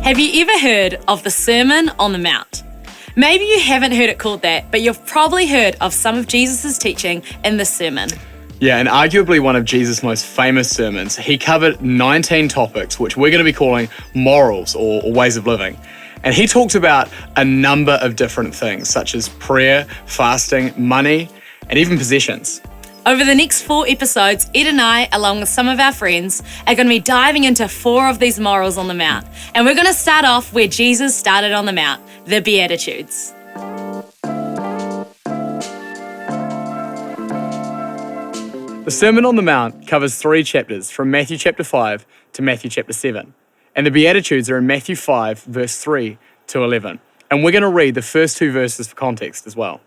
Have you ever heard of the Sermon on the Mount? Maybe you haven't heard it called that, but you've probably heard of some of Jesus' teaching in this sermon. Yeah, and arguably one of Jesus' most famous sermons, he covered 19 topics, which we're going to be calling morals or ways of living. And he talked about a number of different things, such as prayer, fasting, money, and even possessions. Over the next 4 episodes, Ed and I, along with some of our friends, are going to be diving into 4 of these morals on the Mount. And we're going to start off where Jesus started on the Mount, the Beatitudes. The Sermon on the Mount covers 3 chapters, from Matthew chapter 5 to Matthew chapter 7. And the Beatitudes are in Matthew 5, verse 3 to 11. And we're going to read the first 2 verses for context as well.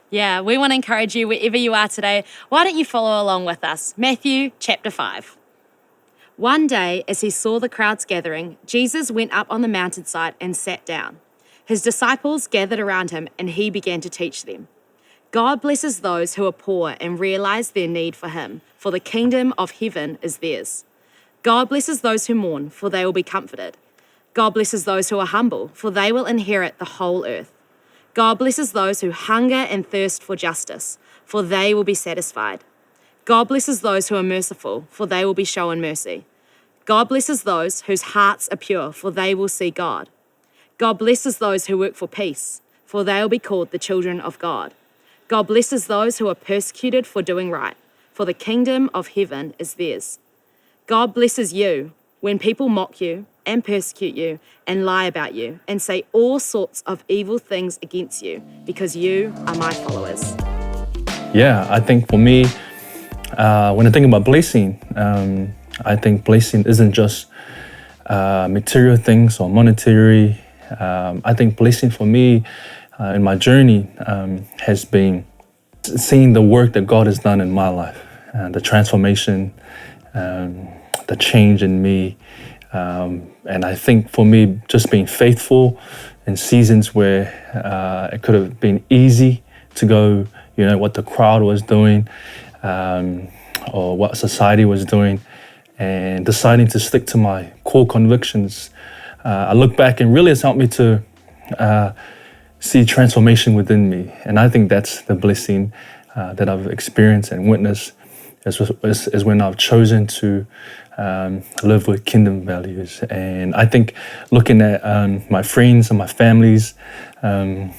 Yeah, we want to encourage you wherever you are today. Why don't you follow along with us? Matthew chapter 5. One day, as he saw the crowds gathering, Jesus went up on the mountainside and sat down. His disciples gathered around him, and he began to teach them. God blesses those who are poor and realize their need for him, for the kingdom of heaven is theirs. God blesses those who mourn, for they will be comforted. God blesses those who are humble, for they will inherit the whole earth. God blesses those who hunger and thirst for justice, for they will be satisfied. God blesses those who are merciful, for they will be shown mercy. God blesses those whose hearts are pure, for they will see God. God blesses those who work for peace, for they will be called the children of God. God blesses those who are persecuted for doing right, for the kingdom of heaven is theirs. God blesses you when people mock you and persecute you and lie about you and say all sorts of evil things against you because you are my followers. Yeah, I think for me, when I think about blessing, I think blessing isn't just material things or monetary. I think blessing for me in my journey has been seeing the work that God has done in my life, the transformation, the change in me. And I think for me, just being faithful in seasons where it could have been easy to go, what the crowd was doing or what society was doing, and deciding to stick to my core convictions. I look back and really it's helped me to see transformation within me. And I think that's the blessing that I've experienced and witnessed is when I've chosen to live with kingdom values. And I think looking at my friends and my families and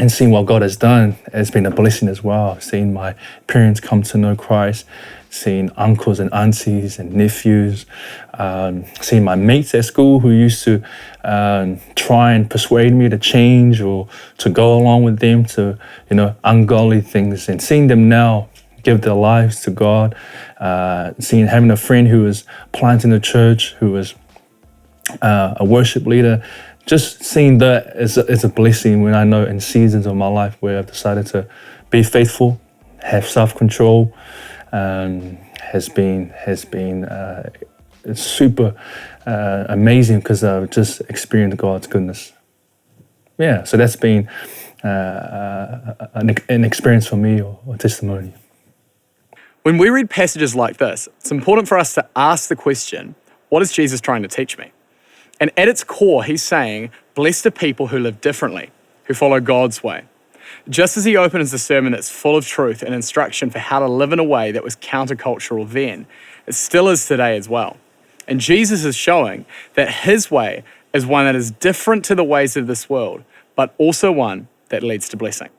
seeing what God has done has been a blessing as well. Seeing my parents come to know Christ, seeing uncles and aunties and nephews, seeing my mates at school who used to try and persuade me to change or to go along with them to, ungodly things, and seeing them now give their lives to God, having a friend who was planting a church, who was a worship leader, just seeing that is a blessing when I know in seasons of my life where I've decided to be faithful, have self-control, has been it's super amazing because I've just experienced God's goodness. Yeah, so that's been an experience for me or testimony. When we read passages like this, it's important for us to ask the question, what is Jesus trying to teach me? And at its core, he's saying, blessed are people who live differently, who follow God's way. Just as he opens the sermon that's full of truth and instruction for how to live in a way that was countercultural then, it still is today as well. And Jesus is showing that his way is one that is different to the ways of this world, but also one that leads to blessing.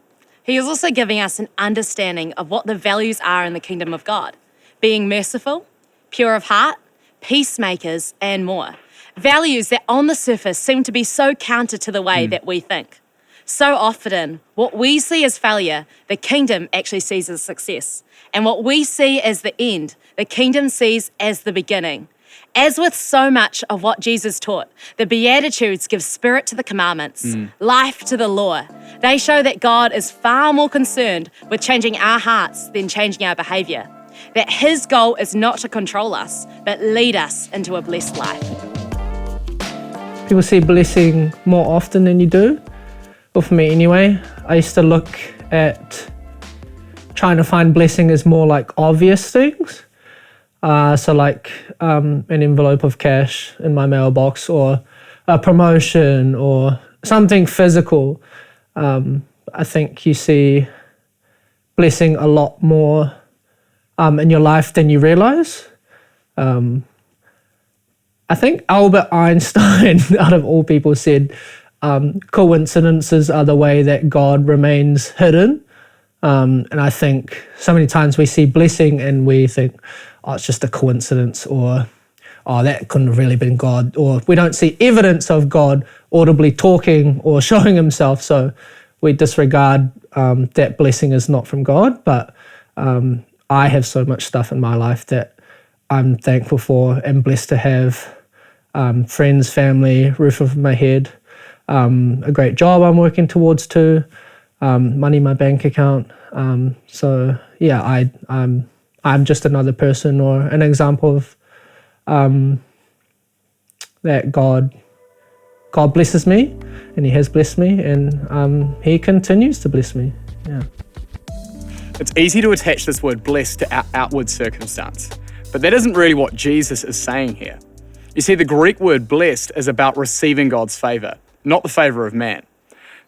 He is also giving us an understanding of what the values are in the kingdom of God, being merciful, pure of heart, peacemakers, and more. Values that on the surface seem to be so counter to the way that we think. So often, what we see as failure, the kingdom actually sees as success. And what we see as the end, the kingdom sees as the beginning. As with so much of what Jesus taught, the Beatitudes give spirit to the commandments, life to the law. They show that God is far more concerned with changing our hearts than changing our behavior. That his goal is not to control us, but lead us into a blessed life. People see blessing more often than you do. Well, for me anyway, I used to look at trying to find blessing as more like obvious things. So like an envelope of cash in my mailbox or a promotion or something physical, I think you see blessing a lot more in your life than you realize. I think Albert Einstein, out of all people, said coincidences are the way that God remains hidden. And I think so many times we see blessing and we think, oh, it's just a coincidence, or oh, that couldn't have really been God, or we don't see evidence of God audibly talking or showing himself, so we disregard that blessing is not from God. But I have so much stuff in my life that I'm thankful for and blessed to have. Friends, family, roof over my head, a great job I'm working towards too, money in my bank account. So yeah, I'm just another person or an example of that God blesses me, and he has blessed me, and he continues to bless me. Yeah. It's easy to attach this word blessed to our outward circumstance, but that isn't really what Jesus is saying here. You see, the Greek word blessed is about receiving God's favour, not the favour of man.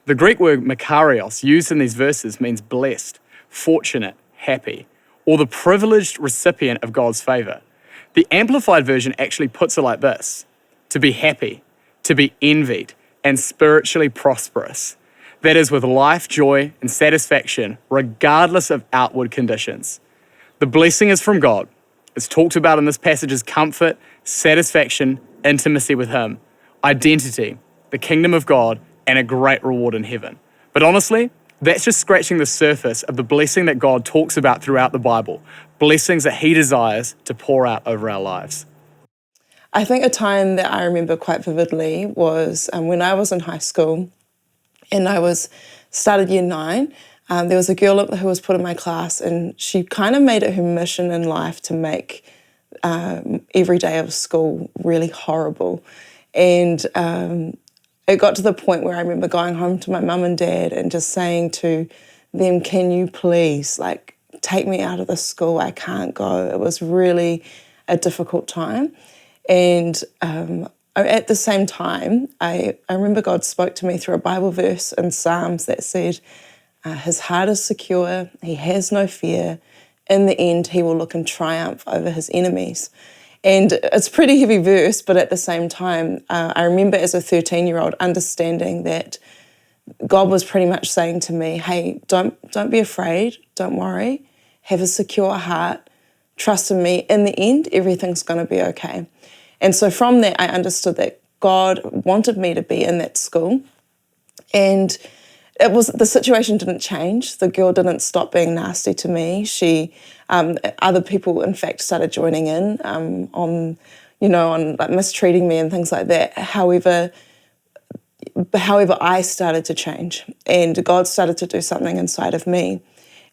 The Greek word makarios, used in these verses, means blessed, fortunate, happy, or the privileged recipient of God's favour. The Amplified version actually puts it like this: to be happy, to be envied, and spiritually prosperous. That is, with life, joy, and satisfaction, regardless of outward conditions. The blessing is from God. It's talked about in this passage as comfort, satisfaction, intimacy with him, identity, the kingdom of God, and a great reward in heaven. But honestly, that's just scratching the surface of the blessing that God talks about throughout the Bible, blessings that he desires to pour out over our lives. I think a time that I remember quite vividly was when I was in high school and I started year 9. There was a girl who was put in my class, and she kind of made it her mission in life to make every day of school really horrible. And it got to the point where I remember going home to my mum and dad and just saying to them, can you please, take me out of this school? I can't go. It was really a difficult time. And at the same time, I remember God spoke to me through a Bible verse in Psalms that said, his heart is secure, he has no fear. In the end, he will look in triumph over his enemies. And it's a pretty heavy verse, but at the same time, I remember as a 13-year-old understanding that God was pretty much saying to me, hey, don't be afraid, don't worry, have a secure heart, trust in me. In the end, everything's going to be okay. And so from that, I understood that God wanted me to be in that school. And the situation didn't change. The girl didn't stop being nasty to me. Other people, in fact, started joining in on mistreating me and things like that. However, I started to change, and God started to do something inside of me.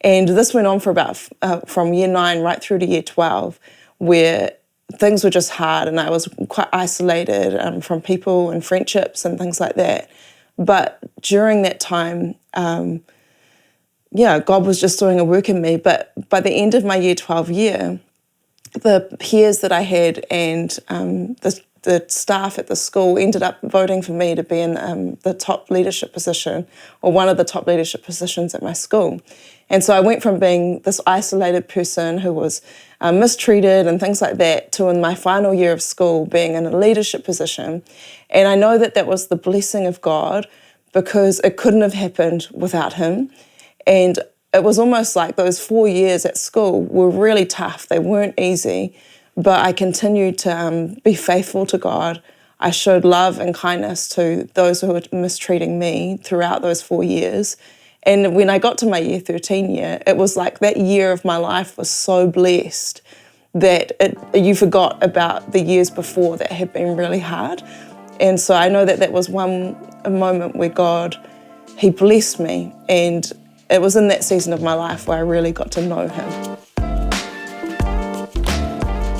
And this went on for about from year 9 right through to year 12, where things were just hard, and I was quite isolated from people and friendships and things like that. But during that time, God was just doing a work in me. But by the end of my year 12 year, the peers that I had and the staff at the school ended up voting for me to be in the top leadership position, or one of the top leadership positions at my school. And so I went from being this isolated person who was mistreated and things like that to, in my final year of school, being in a leadership position. And I know that that was the blessing of God, because it couldn't have happened without him. And it was almost like those 4 years at school were really tough. They weren't easy, but I continued to be faithful to God. I showed love and kindness to those who were mistreating me throughout those 4 years. And when I got to my year 13 year, it was like that year of my life was so blessed that you forgot about the years before that had been really hard. And so I know that that was a moment where God, he blessed me. And it was in that season of my life where I really got to know him.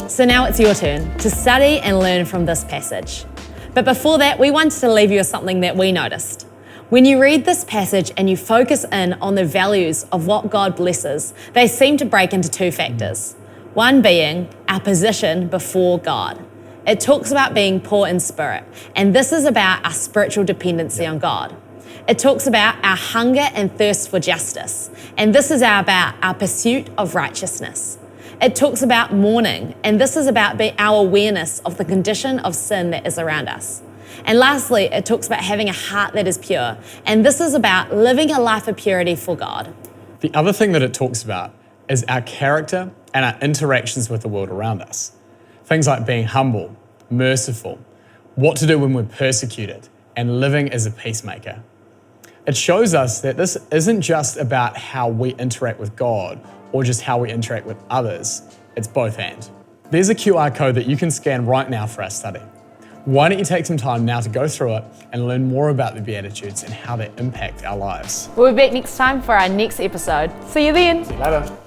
So now it's your turn to study and learn from this passage. But before that, we wanted to leave you with something that we noticed. When you read this passage and you focus in on the values of what God blesses, they seem to break into 2 factors. One being our position before God. It talks about being poor in spirit, and this is about our spiritual dependency on God. It talks about our hunger and thirst for justice, and this is about our pursuit of righteousness. It talks about mourning, and this is about our awareness of the condition of sin that is around us. And lastly, it talks about having a heart that is pure, and this is about living a life of purity for God. The other thing that it talks about is our character and our interactions with the world around us. Things like being humble, merciful, what to do when we're persecuted, and living as a peacemaker. It shows us that this isn't just about how we interact with God or just how we interact with others. It's both and. There's a QR code that you can scan right now for our study. Why don't you take some time now to go through it and learn more about the Beatitudes and how they impact our lives. We'll be back next time for our next episode. See you then. See you later.